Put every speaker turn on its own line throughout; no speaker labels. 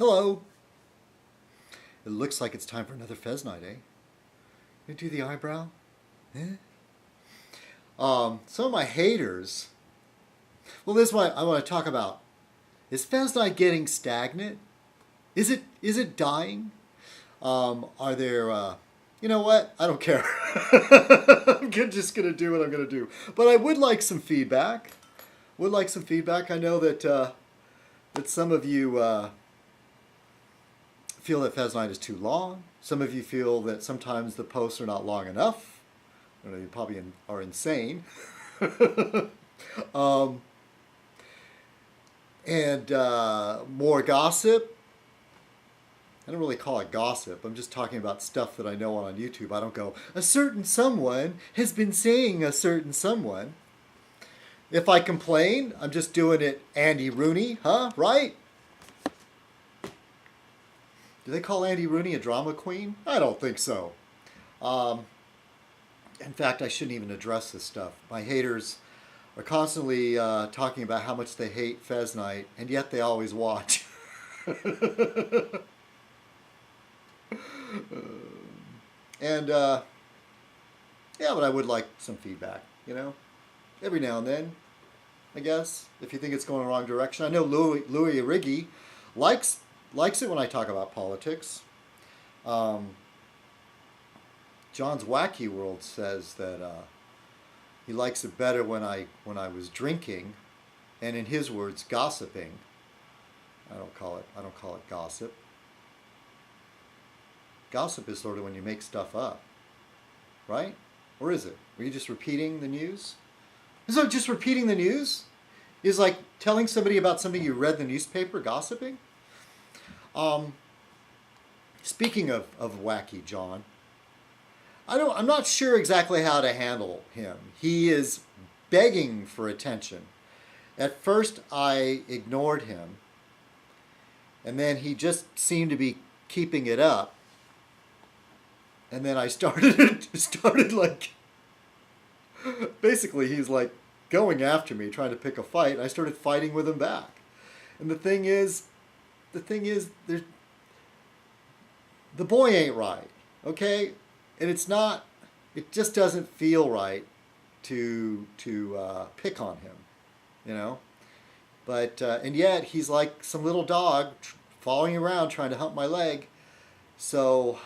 Hello. It looks like it's time for another Fez night, eh? You do the eyebrow? Eh? Some of my haters. Well, this is what I want to talk about. Is Fez night getting stagnant? Is it dying? Are there? You know what? I don't care. I'm just gonna do what I'm gonna do. But I would like some feedback. I know that some of you feel that Fez night is too long. Some of you feel that sometimes the posts are not long enough. I don't know, you probably are insane. And more gossip. I don't really call it gossip. I'm just talking about stuff that I know on YouTube. I don't go, a certain someone has been saying a certain someone. If I complain, I'm just doing it Andy Rooney, huh? Right? Do they call Andy Rooney a drama queen? I don't think so. In fact, I shouldn't even address this stuff. My haters are constantly talking about how much they hate Fez night, and yet they always watch. Yeah, but I would like some feedback, you know? Every now and then, I guess, if you think it's going the wrong direction. I know Louis Riggi likes it when I talk about politics. John's Wacky World says that he likes it better when I was drinking, and in his words, gossiping. I don't call it gossip. Gossip is sort of when you make stuff up, right? Or is it? Are you just repeating the news? So just repeating the news is like telling somebody about something you read in the newspaper, gossiping. Speaking of Wacky John, I'm not sure exactly how to handle him. He is begging for attention. At first I ignored him, and then he just seemed to be keeping it up. And then I started like, basically he's like going after me, trying to pick a fight. And I started fighting with him back. And the thing is, the boy ain't right, okay? And it just doesn't feel right to pick on him, you know? But, and yet he's like some little dog following around trying to hump my leg. So,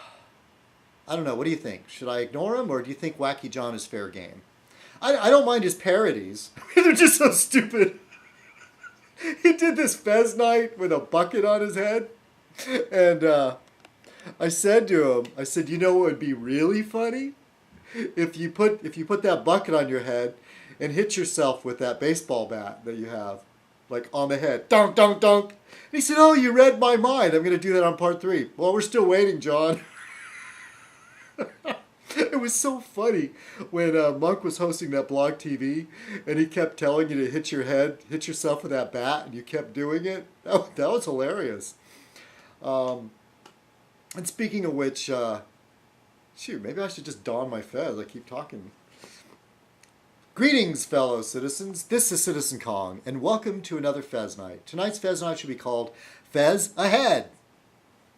I don't know. What do you think? Should I ignore him, or do you think Wacky John is fair game? I don't mind his parodies. They're just so stupid. He did this Fez night with a bucket on his head. And I said to him, you know what would be really funny? If you put that bucket on your head and hit yourself with that baseball bat that you have, like on the head. Dunk, dunk, dunk. And he said, oh, you read my mind. I'm going to do that on part 3. Well, we're still waiting, John. It was so funny when Monk was hosting that blog TV and he kept telling you to hit yourself with that bat, and you kept doing it. That was hilarious. And speaking of which, shoot, maybe I should just don my Fez. I keep talking. Greetings, fellow citizens. This is Citizen Kong, and welcome to another Fez night. Tonight's Fez night should be called Fez Ahead.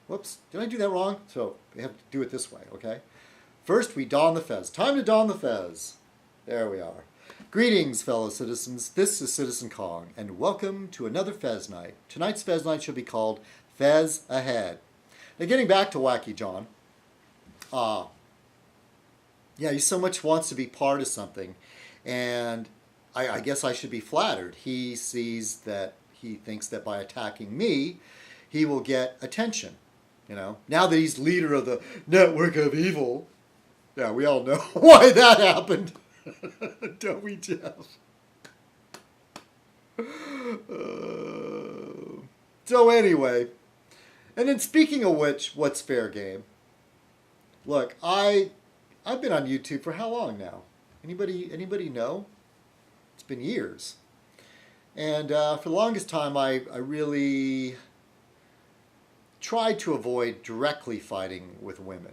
Whoops, did I do that wrong? So we have to do it this way, okay? First, we don the Fez. Time to don the Fez. There we are. Greetings, fellow citizens. This is Citizen Kong, and welcome to another Fez night. Tonight's Fez night should be called Fez Ahead. Now, getting back to Wacky John. Yeah, he so much wants to be part of something, and I guess I should be flattered. He thinks that by attacking me, he will get attention. You know, now that he's leader of the network of evil. Yeah, we all know why that happened. Don't we, Jeff? So anyway, and then speaking of which, what's fair game? Look, I've been on YouTube for how long now? Anybody know? It's been years. And for the longest time, I really tried to avoid directly fighting with women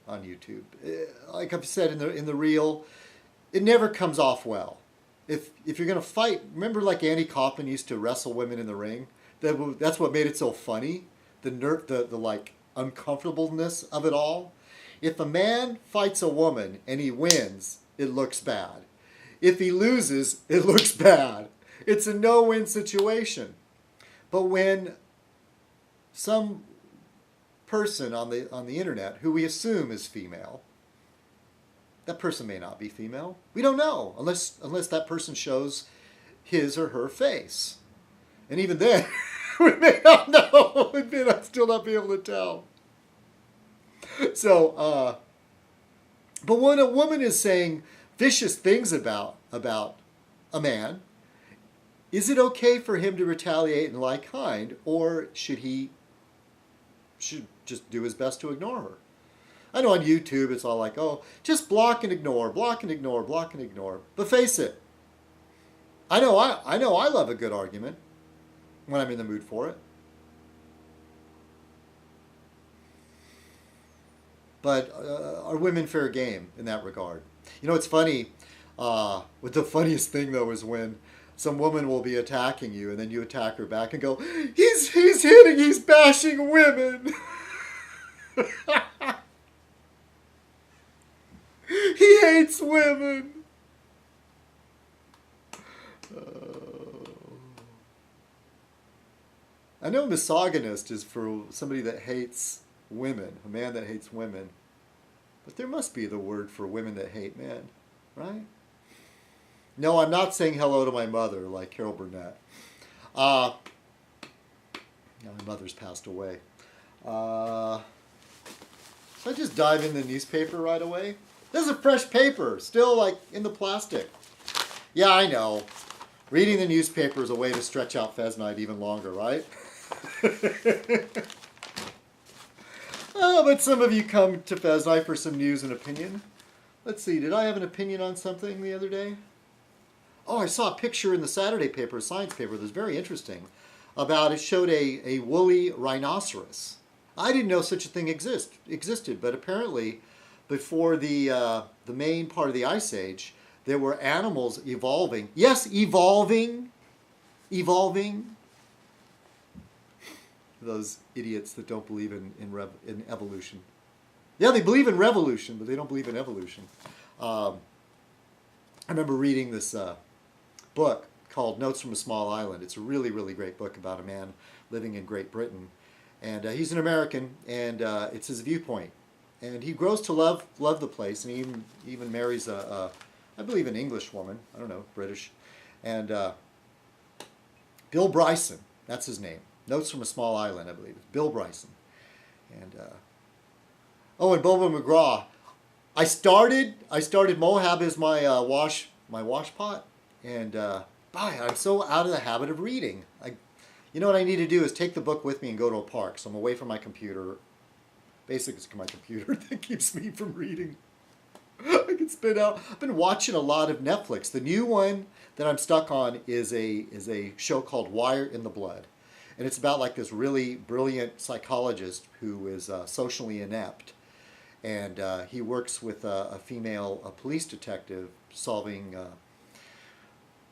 on YouTube. Like I've said in the reel, it never comes off well. If you're going to fight, remember like Andy Kaufman used to wrestle women in the ring? That's what made it so funny. the like uncomfortableness of it all. If a man fights a woman and he wins, it looks bad. If he loses, it looks bad. It's a no-win situation. But when some person on the internet who we assume is female, that person may not be female. We don't know unless that person shows his or her face. And even then, we may not know. We may not still not be able to tell. So, but when a woman is saying vicious things about a man, is it okay for him to retaliate in like kind, or should just do his best to ignore her? I know on YouTube it's all like, oh, just block and ignore, block and ignore, block and ignore. But face it, I know I love a good argument when I'm in the mood for it. But are women fair game in that regard? You know, it's funny. What the funniest thing though is when some woman will be attacking you, and then you attack her back and go, he's hitting, he's bashing women. He hates women. I know misogynist is for somebody that hates women, a man that hates women. But there must be the word for women that hate men, right? No, I'm not saying hello to my mother like Carol Burnett. My mother's passed away. So I just dive in the newspaper right away. This is a fresh paper, still like in the plastic. Yeah, I know. Reading the newspaper is a way to stretch out Fez Night even longer, right? Oh, but some of you come to Fez Night for some news and opinion. Let's see, did I have an opinion on something the other day? Oh, I saw a picture in the Saturday paper, a science paper, that was very interesting. It showed a woolly rhinoceros. I didn't know such a thing existed, but apparently before the main part of the Ice Age, there were animals evolving. Yes, evolving. Those idiots that don't believe in evolution. Yeah, they believe in revolution, but they don't believe in evolution. I remember reading this book called Notes from a Small Island. It's a really, really great book about a man living in Great Britain. And he's an American, and it's his viewpoint. And he grows to love the place, and he even marries I believe, an English woman. I don't know, British. And Bill Bryson, that's his name. Notes from a Small Island, I believe. It's Bill Bryson. And and Boba McGraw. I started Moab as my wash pot, and I'm so out of the habit of reading. You know what I need to do is take the book with me and go to a park. So I'm away from my computer. Basically, it's my computer that keeps me from reading. I can spin out. I've been watching a lot of Netflix. The new one that I'm stuck on is a show called Wire in the Blood. And it's about like this really brilliant psychologist who is socially inept. And he works with a female police detective solving...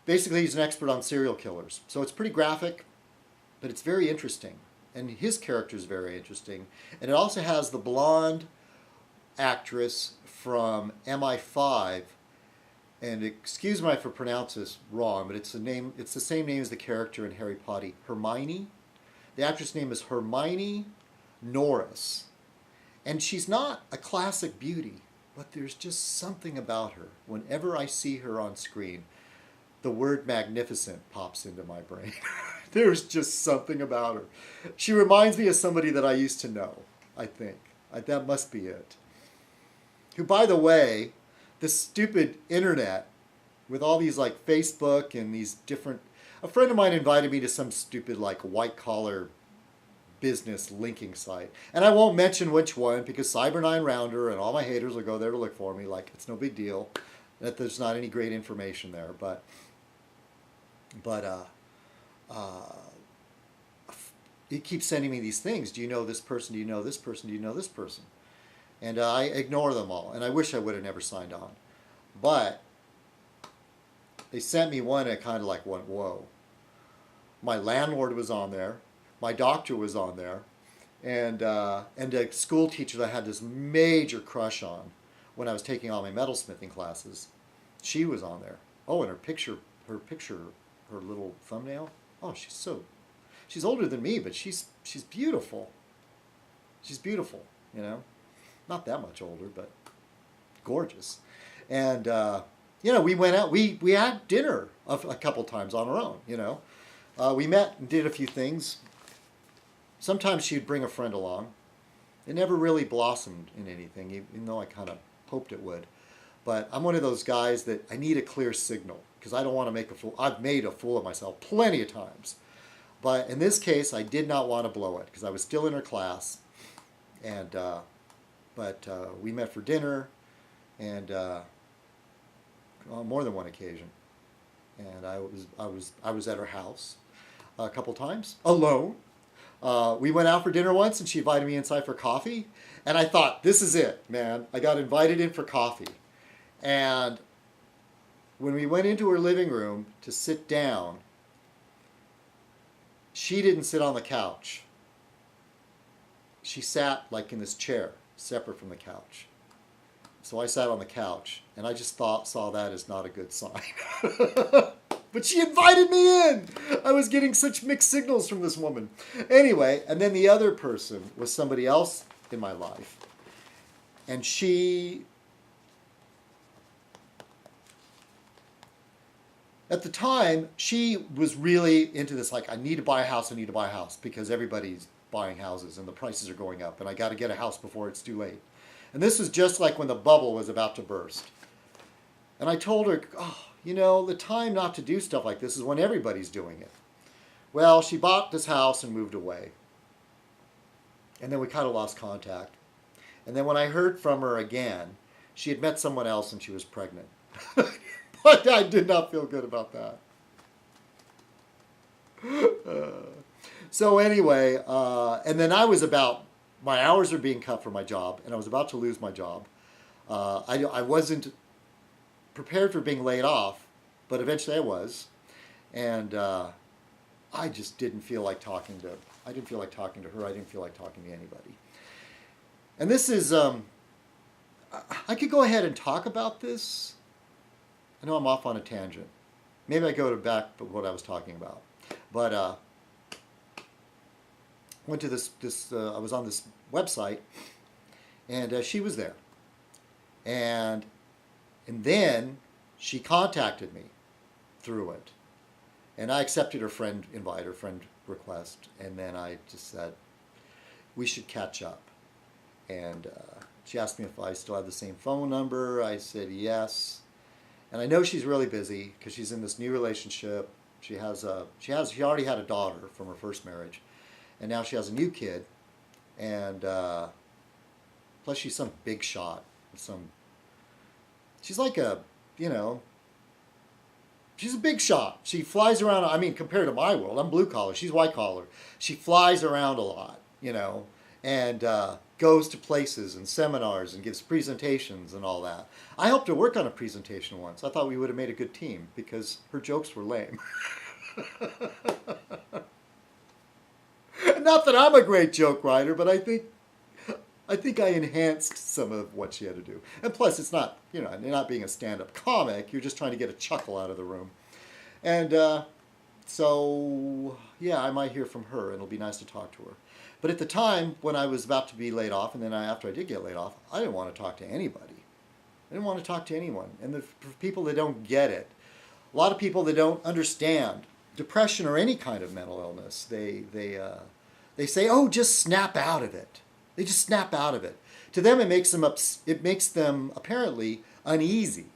basically, he's an expert on serial killers. So it's pretty graphic, but it's very interesting. And his character is very interesting. And it also has the blonde actress from MI5. And excuse me if I pronounce this wrong, but it's the same name as the character in Harry Potter, Hermione. The actress name is Hermione Norris. And she's not a classic beauty, but there's just something about her. Whenever I see her on screen, the word magnificent pops into my brain. There's just something about her. She reminds me of somebody that I used to know, I think. That must be it. Who, by the way, this stupid internet with all these like Facebook and these different... A friend of mine invited me to some stupid like white collar business linking site. And I won't mention which one because Cyber9 Rounder and all my haters will go there to look for me. Like, it's no big deal that there's not any great information there. But he keeps sending me these things. Do you know this person? Do you know this person? Do you know this person? And I ignore them all. And I wish I would have never signed on. But they sent me one and it kind of like went, whoa. My landlord was on there. My doctor was on there. and a school teacher that I had this major crush on when I was taking all my metalsmithing classes. She was on there. Oh, and her picture, her little thumbnail. Oh, she's older than me, but she's beautiful. She's beautiful, you know. Not that much older, but gorgeous. And we went out. We had dinner a couple times on our own. We met and did a few things. Sometimes she'd bring a friend along. It never really blossomed in anything, even though I kind of hoped it would. But I'm one of those guys that I need a clear signal because I don't want to make a fool. I've made a fool of myself plenty of times. But in this case, I did not want to blow it because I was still in her class. And but we met for dinner, and on more than one occasion. And I was at her house a couple times alone. We went out for dinner once, and she invited me inside for coffee. And I thought, this is it, man. I got invited in for coffee. And when we went into her living room to sit down, she didn't sit on the couch. She sat like in this chair, separate from the couch. So I sat on the couch, and I just saw that as not a good sign. But she invited me in. I was getting such mixed signals from this woman. Anyway, and then the other person was somebody else in my life. And at the time, she was really into this, like, I need to buy a house, because everybody's buying houses and the prices are going up, and I got to get a house before it's too late. And this was just like when the bubble was about to burst. And I told her, the time not to do stuff like this is when everybody's doing it. Well, she bought this house and moved away. And then we kind of lost contact. And then when I heard from her again, she had met someone else and she was pregnant. But I did not feel good about that. So anyway, and then my hours were being cut for my job, and I was about to lose my job. I wasn't prepared for being laid off, but eventually I was. And I just didn't feel like talking to her. I didn't feel like talking to anybody. And this is, I could go ahead and talk about this. I know I'm off on a tangent. Maybe I go back to what I was talking about. But went to I was on this website, and she was there. And then she contacted me through it. And I accepted her friend request. And then I just said, we should catch up. And she asked me if I still had the same phone number. I said yes. And I know she's really busy because she's in this new relationship. She already had a daughter from her first marriage. And now she has a new kid. And plus she's some big shot. She's like she's a big shot. She flies around, compared to my world, I'm blue collar, she's white collar. She flies around a lot, and goes to places and seminars and gives presentations and all that. I helped her work on a presentation once. I thought we would have made a good team because her jokes were lame. Not that I'm a great joke writer, but I think I enhanced some of what she had to do. And plus, it's not, you're not being a stand-up comic. You're just trying to get a chuckle out of the room. And so, yeah, I might hear from her, and it'll be nice to talk to her. But at the time, when I was about to be laid off, and then after I did get laid off, I didn't want to talk to anybody. I didn't want to talk to anyone. And for people that don't get it, a lot of people that don't understand depression or any kind of mental illness, they say, oh, just snap out of it. They just snap out of it. To them, it makes them apparently uneasy.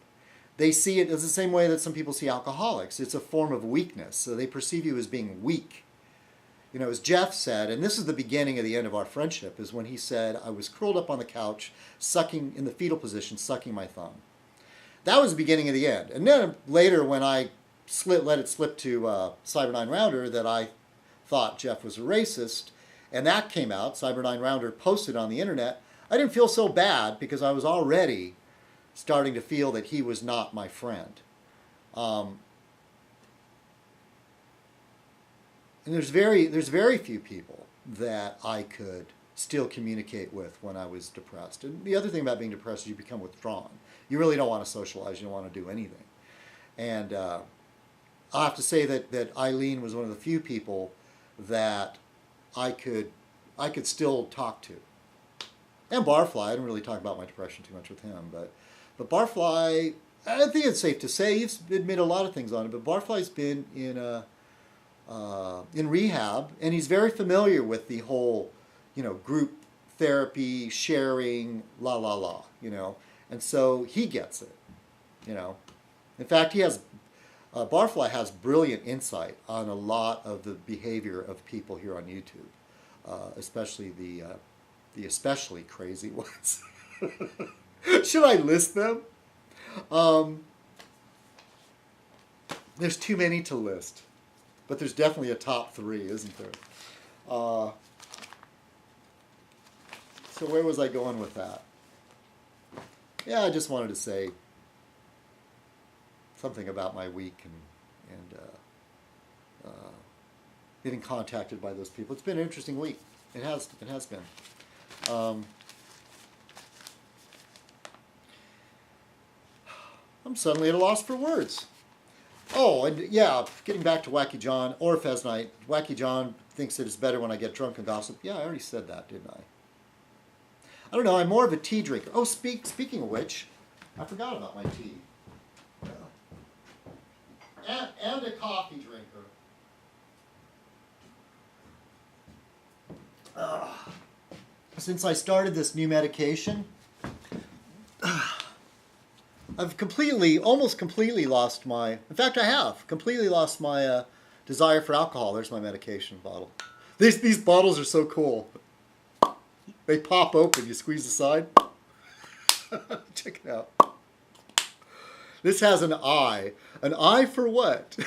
They see it as the same way that some people see alcoholics. It's a form of weakness. So they perceive you as being weak. As Jeff said, and this is the beginning of the end of our friendship, is when he said, I was curled up on the couch, sucking in the fetal position, sucking my thumb. That was the beginning of the end. And then later, when I let it slip to Cyber 9 Rounder that I thought Jeff was a racist, and that came out, Cyber 9 Rounder posted on the internet, I didn't feel so bad because I was already starting to feel that he was not my friend. And there's very few people that I could still communicate with when I was depressed. And the other thing about being depressed is you become withdrawn. You really don't want to socialize. You don't want to do anything. And I have to say that Eileen was one of the few people that I could still talk to. And Barfly, I didn't really talk about my depression too much with him, but Barfly, I think it's safe to say, he's admitted a lot of things on it, but Barfly's been in rehab, and he's very familiar with the whole, group therapy, sharing, la la la, and so he gets it, In fact, Barfly has brilliant insight on a lot of the behavior of people here on YouTube, especially the especially crazy ones. Should I list them? There's too many to list, but there's definitely a top 3, isn't there? So where was I going with that? Yeah, I just wanted to say something about my week and getting contacted by those people. It's been an interesting week. It has been. I'm suddenly at a loss for words. Oh, and yeah, getting back to Wacky John or Fez Night. Wacky John thinks that it's better when I get drunk and gossip. Yeah, I already said that, didn't I? I don't know, I'm more of a tea drinker. Oh, speaking of which, I forgot about my tea. And a coffee drinker. Since I started this new medication, I've almost completely lost my, in fact I have, completely lost my desire for alcohol. There's my medication bottle. These bottles are so cool. They pop open, you squeeze the side. Check it out. This has an eye. An eye for what?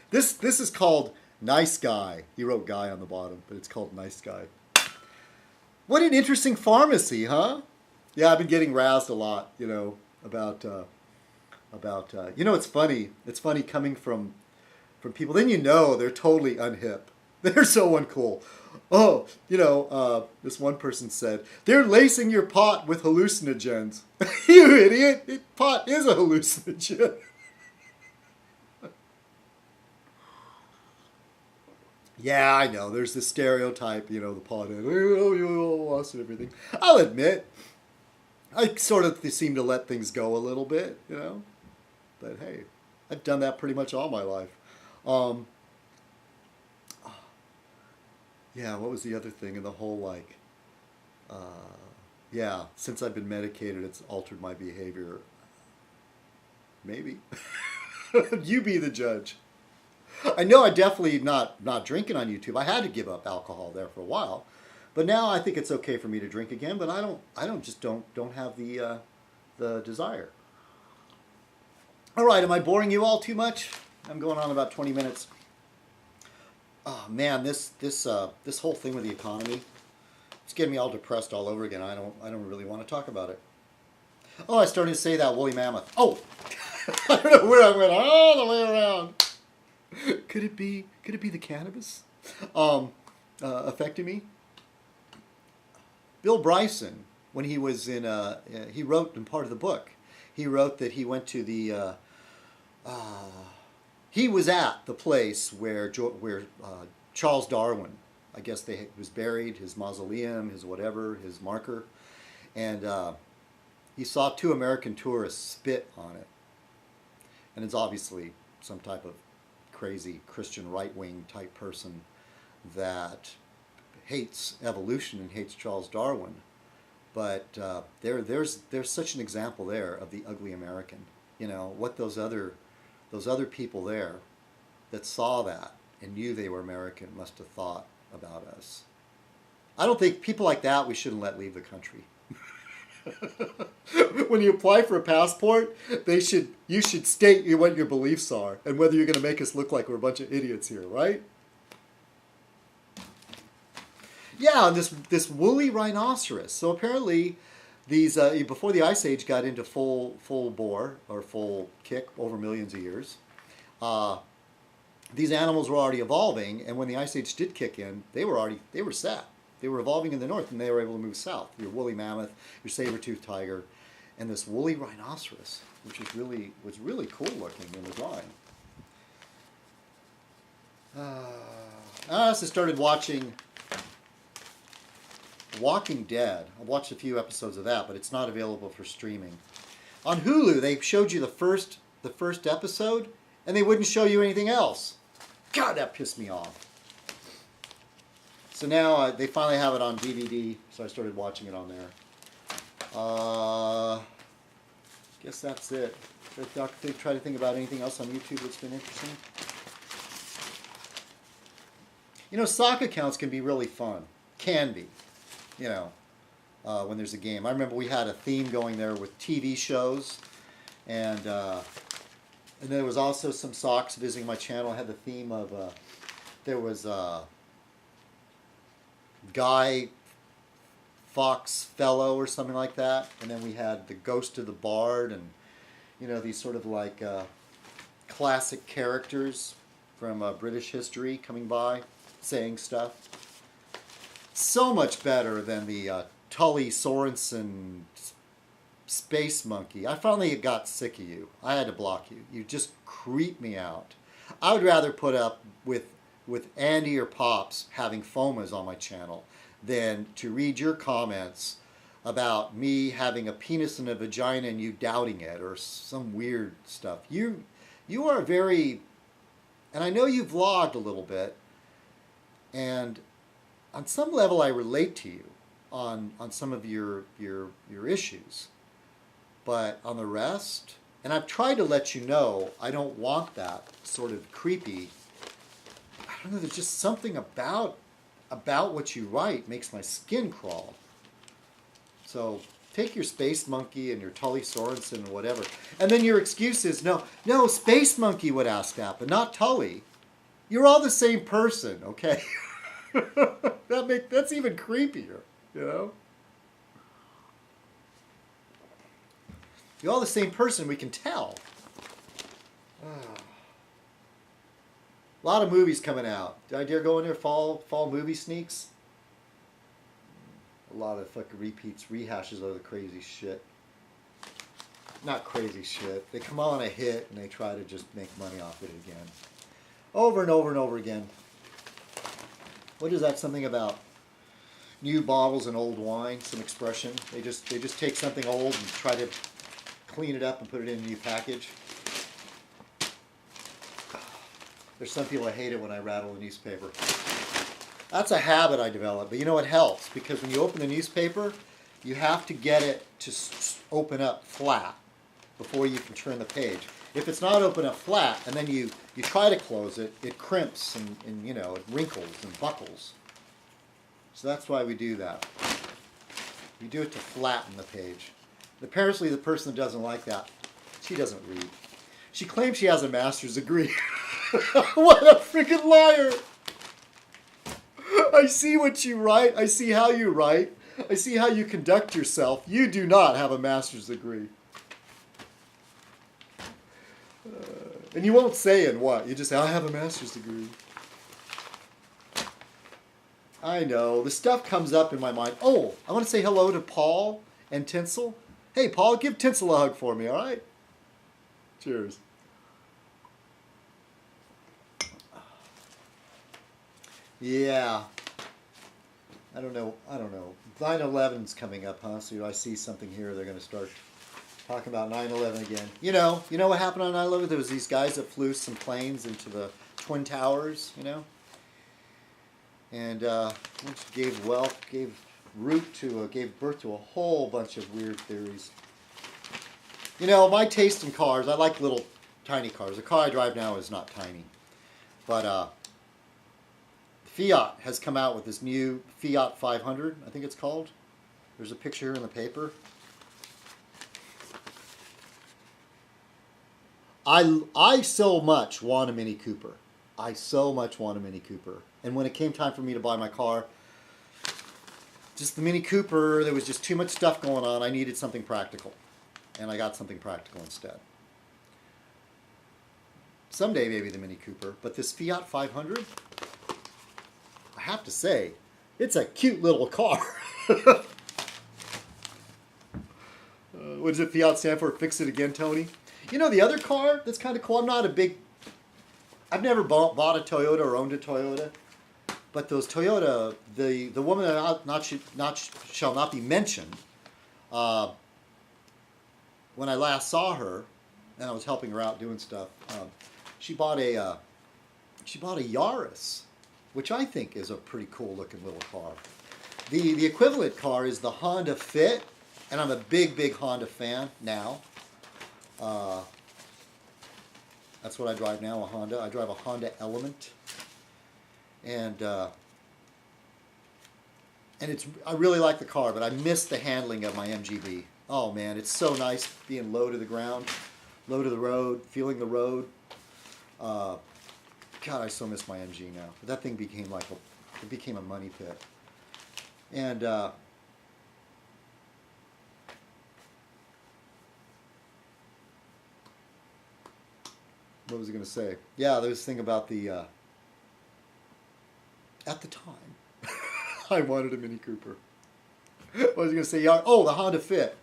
This is called Nice Guy. He wrote guy on the bottom, but it's called Nice Guy. What an interesting pharmacy, huh? Yeah, I've been getting razzed a lot, about it's funny. It's funny coming from people. Then they're totally unhip. They're so uncool. Oh, this one person said, they're lacing your pot with hallucinogens. You idiot! Pot is a hallucinogen. Yeah, I know. There's this stereotype, the pot is, you lost and everything. I'll admit, I sort of seem to let things go a little bit, But hey, I've done that pretty much all my life. Yeah, what was the other thing in the whole, since I've been medicated, it's altered my behavior. Maybe. You be the judge. I know I definitely not drinking on YouTube. I had to give up alcohol there for a while. But now I think it's okay for me to drink again, but I don't have the desire. All right, am I boring you all too much? I'm going on about 20 minutes. Oh man, this whole thing with the economy, it's getting me all depressed all over again. I don't really want to talk about it. Oh, I started to say that woolly mammoth. Oh, I don't know where I went all the way around. Could it be the cannabis affecting me? Bill Bryson, when he was in, he wrote in part of the book, he wrote that he went to the, he was at the place where Charles Darwin, I guess was buried, his mausoleum, his whatever, his marker, and he saw 2 American tourists spit on it. And it's obviously some type of crazy Christian right-wing type person that hates evolution and hates Charles Darwin. But there's such an example there of the ugly American. What those other people there that saw that and knew they were American must have thought about us. I don't think people like that we shouldn't let leave the country. When you apply for a passport, you should state what your beliefs are and whether you're going to make us look like we're a bunch of idiots here, right? Yeah, and this woolly rhinoceros. So apparently, these before the Ice Age got into full bore or full kick over millions of years, these animals were already evolving, and when the Ice Age did kick in, they were set. they were evolving in the north, and they were able to move south. Your woolly mammoth, your saber-toothed tiger, and this woolly rhinoceros, which was really cool looking in the drawing. I also started watching Walking Dead. I've watched a few episodes of that, but it's not available for streaming. On Hulu, they showed you the first episode, and they wouldn't show you anything else. God, that pissed me off. So now they finally have it on DVD, so I started watching it on there. Guess that's it. Try to think about anything else on YouTube that's been interesting. You know, sock accounts can be really fun. Can be. You know, when there's a game. I remember we had a theme going there with TV shows, and there was also some socks visiting my channel. I had the theme of there was Guy Fawkes Fellow or something like that, and then we had the Ghost of the Bard, and you know, these sort of like classic characters from British history coming by saying stuff. So much better than the Tully Sorensen Space Monkey. I finally got sick of you. I had to block you. You just creep me out. I would rather put up with Andy or Pops having fomas on my channel than to read your comments about me having a penis and a vagina and you doubting it or some weird stuff. You are very, and I know you've vlogged a little bit, and on some level I relate to you on some of your issues, but on the rest, and I've tried to let you know I don't want that sort of creepy. I don't know, there's just something about what you write makes my skin crawl. So take your Space Monkey and your Tully Sorensen and whatever, and then your excuse is no, Space Monkey would ask that, but not Tully. You're all the same person, okay? That's even creepier, you know? You're all the same person, we can tell. A lot of movies coming out. Did I dare go in there? Fall movie sneaks? A lot of fucking repeats, rehashes of the crazy shit. Not crazy shit. They come on a hit and they try to just make money off it again. Over and over and over again. What is that? Something about new bottles and old wine? Some expression. They just take something old and try to clean it up and put it in a new package. There's some people that hate it when I rattle a newspaper. That's a habit I developed, but you know it helps because when you open the newspaper, you have to get it to open up flat before you can turn the page. If it's not open up flat and then you try to close it, it crimps and you know, it wrinkles and buckles. So that's why we do that. We do it to flatten the page. And apparently the person that doesn't like that, she doesn't read. She claims she has a master's degree. What a freaking liar! I see what you write. I see how you write. I see how you conduct yourself. You do not have a master's degree. And you won't say in what. You just say, I have a master's degree. I know. The stuff comes up in my mind. Oh, I want to say hello to Paul and Tinsel. Hey, Paul, give Tinsel a hug for me, all right? Cheers. Yeah. I don't know. 9/11's coming up, huh? So I see something here. They're going to start talking about 9/11 again. You know what happened on 9/11? There was these guys that flew some planes into the Twin Towers, you know? And gave birth to a whole bunch of weird theories. You know, my taste in cars, I like little tiny cars. The car I drive now is not tiny. But Fiat has come out with this new Fiat 500, I think it's called. There's a picture here in the paper. I so much want a Mini Cooper. I so much want a Mini Cooper. And when it came time for me to buy my car, just the Mini Cooper, there was just too much stuff going on. I needed something practical. And I got something practical instead. Someday maybe the Mini Cooper. But this Fiat 500, I have to say, It's a cute little car. What does it Fiat stand for? Fix it again, Tony. You know the other car that's kind of cool. I've never bought a Toyota or owned a Toyota, but those Toyota, the woman that shall not be mentioned, when I last saw her, and I was helping her out doing stuff, she bought a Yaris, which I think is a pretty cool looking little car. The equivalent car is the Honda Fit, and I'm a big Honda fan now. That's what I drive now, a Honda. I drive a Honda Element, and I really like the car, but I miss the handling of my MGB. Oh man, it's so nice being low to the ground, low to the road, feeling the road. God, I so miss my MG now. That thing became it became a money pit. And what was I going to say? Yeah, there was this thing about at the time, I wanted a Mini Cooper. What was I going to say? Oh, the Honda Fit.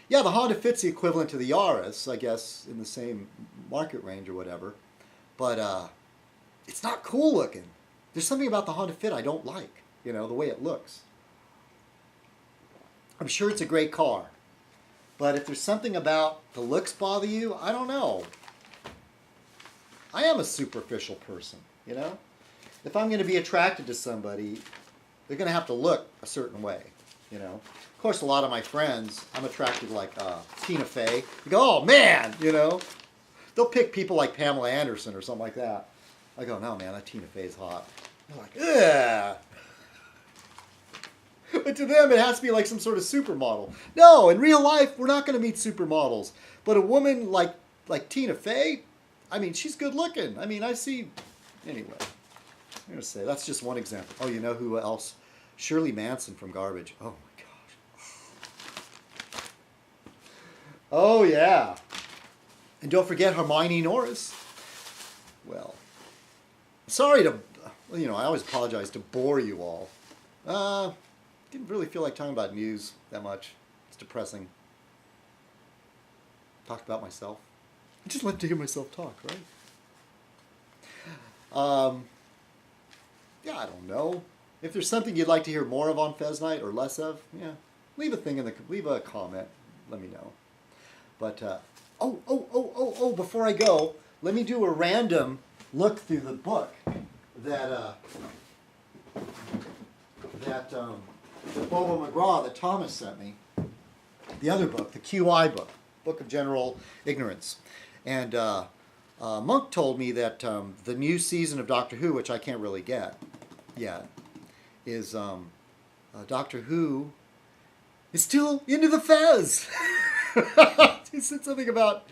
Yeah, the Honda Fit's the equivalent to the Yaris, I guess, in the same market range or whatever. But it's not cool looking. There's something about the Honda Fit I don't like, the way it looks. I'm sure it's a great car. But if there's something about the looks bother you, I don't know. I am a superficial person, If I'm going to be attracted to somebody, they're going to have to look a certain way, Of course, a lot of my friends, I'm attracted to like Tina Fey. You go, oh man, They'll pick people like Pamela Anderson or something like that. I go, no man, that Tina Fey's hot. They're like, ugh. But to them, it has to be like some sort of supermodel. No, in real life, we're not going to meet supermodels. But a woman like Tina Fey, I mean, she's good looking. I mean, I see. Anyway, I'm going to say that's just one example. Oh, you know who else? Shirley Manson from Garbage. Oh my gosh. Oh yeah. And don't forget Hermione Norris. Well, sorry to, I always apologize to bore you all. Didn't really feel like talking about news that much. It's depressing. Talked about myself. I just love to hear myself talk, right? Yeah, I don't know. If there's something you'd like to hear more of on Fez Night or less of, yeah, leave a comment. Let me know. But before I go, let me do a random look through the book that Bobo McGraw that Thomas sent me. The other book, the QI book, Book of General Ignorance. And Monk told me that the new season of Doctor Who, which I can't really get yet, is Doctor Who is still into the Fez. He said something about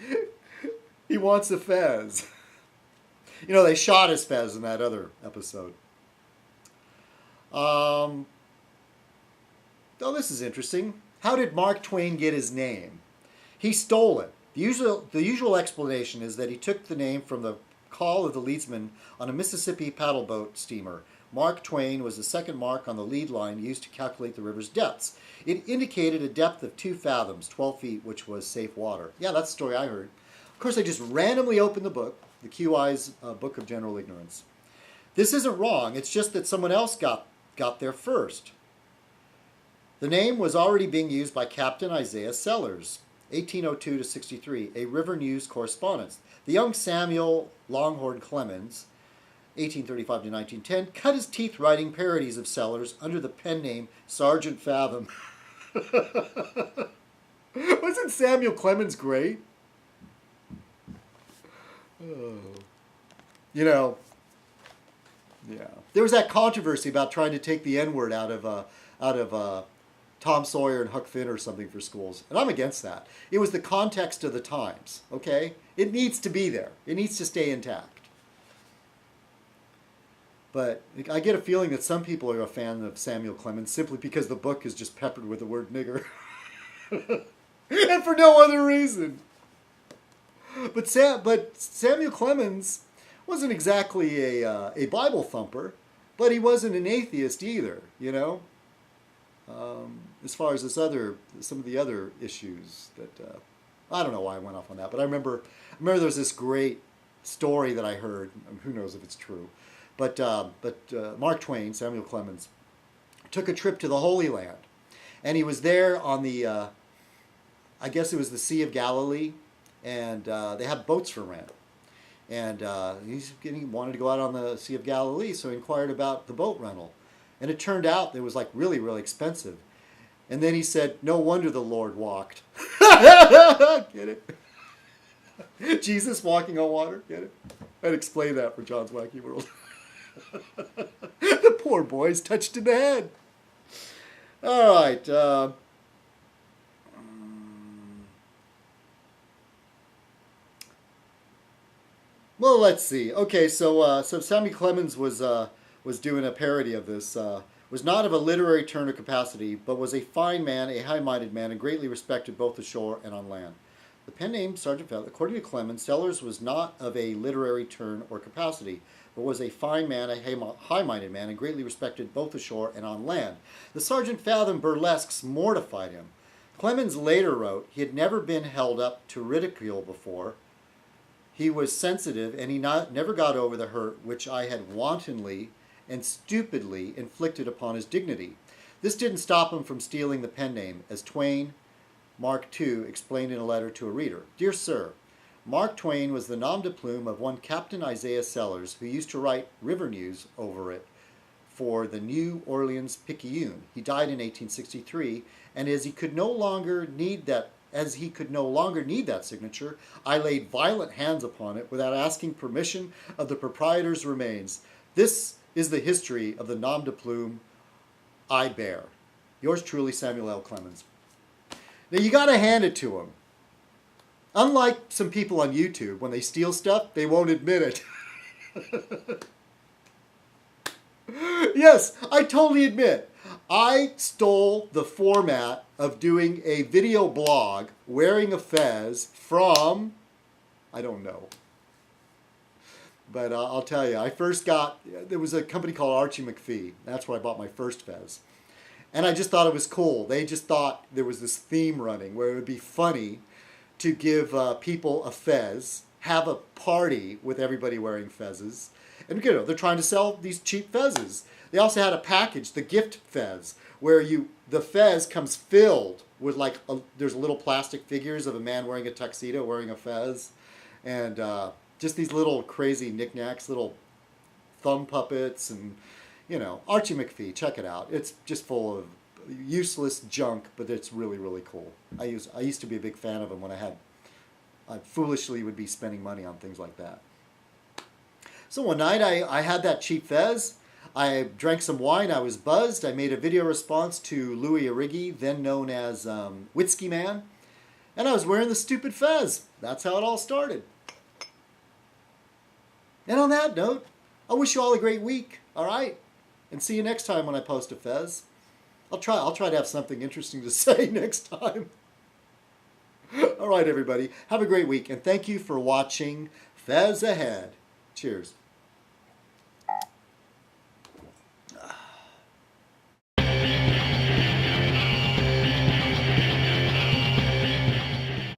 he wants a Fez. They shot his Fez in that other episode. Oh, this is interesting. How did Mark Twain get his name? He stole it. The usual explanation is that he took the name from the call of the leadsman on a Mississippi paddleboat steamer. Mark Twain was the second mark on the lead line used to calculate the river's depths. It indicated a depth of 2 fathoms, 12 feet, which was safe water. Yeah, that's the story I heard. Of course, I just randomly opened the book, the QI's Book of General Ignorance. This isn't wrong. It's just that someone else got there first. The name was already being used by Captain Isaiah Sellers, 1802 to 63, a River News correspondent. The young Samuel Longhorn Clemens, 1835 to 1910, cut his teeth writing parodies of Sellers under the pen name Sergeant Fathom. Wasn't Samuel Clemens great? Oh. Yeah. There was that controversy about trying to take the N-word out of Tom Sawyer and Huck Finn or something for schools. And I'm against that. It was the context of the times, okay? It needs to be there. It needs to stay intact. But I get a feeling that some people are a fan of Samuel Clemens simply because the book is just peppered with the word nigger. And for no other reason. But Samuel Clemens wasn't exactly a Bible thumper, but he wasn't an atheist either, you know. As far as some of the other issues that I don't know why I went off on that, but I remember there's this great story that I heard. Who knows if it's true, but Mark Twain, Samuel Clemens, took a trip to the Holy Land, and he was there on the I guess it was the Sea of Galilee, and they have boats for rent. And he wanted to go out on the Sea of Galilee, so he inquired about the boat rental. And it turned out it was like really, really expensive. And then he said, no wonder the Lord walked. Get it? Jesus walking on water? Get it? I'd explain that for John's Wacky World. The poor boy's touched in the head. All right. Well, let's see. Okay, so Samuel Clemens was doing a parody of this. Was not of a literary turn or capacity, but was a fine man, a high-minded man, and greatly respected both ashore and on land. The pen name Sergeant Fez, according to Clemens, Sellers was not of a literary turn or capacity, but was a fine man, a high-minded man, and greatly respected both ashore and on land. The Sergeant Fathom burlesques mortified him. Clemens later wrote he had never been held up to ridicule before. He was sensitive, and he never got over the hurt which I had wantonly and stupidly inflicted upon his dignity. This didn't stop him from stealing the pen name, as Twain, Mark II, explained in a letter to a reader. Dear Sir, Mark Twain was the nom de plume of one Captain Isaiah Sellers, who used to write river news over it for the New Orleans Picayune. He died in 1863, and as he could no longer need that signature, I laid violent hands upon it without asking permission of the proprietor's remains. This is the history of the nom de plume I bear. Yours truly, Samuel L. Clemens. Now, you got to hand it to him. Unlike some people on YouTube, when they steal stuff, they won't admit it. Yes, I totally admit. I stole the format of doing a video blog wearing a fez from, I don't know. But I'll tell you, there was a company called Archie McPhee. That's where I bought my first fez. And I just thought it was cool. They just thought there was this theme running where it would be funny to give people a fez, have a party with everybody wearing fezes. And you know, they're trying to sell these cheap fezes. They also had a package, the gift fez, where the fez comes filled with there's little plastic figures of a man wearing a tuxedo, wearing a fez. And just these little crazy knickknacks, little thumb puppets, and, you know, Archie McPhee, check it out. It's just full of useless junk, but it's really, really cool. I used to be a big fan of them when I foolishly would be spending money on things like that. So one night I had that cheap fez. I drank some wine. I was buzzed. I made a video response to Louis Arrighi, then known as Whiskey Man, and I was wearing the stupid fez. That's how it all started. And on that note, I wish you all a great week, all right? And see you next time when I post a fez. I'll try to have something interesting to say next time. All right, everybody. Have a great week, and thank you for watching Fez Ahead. Cheers.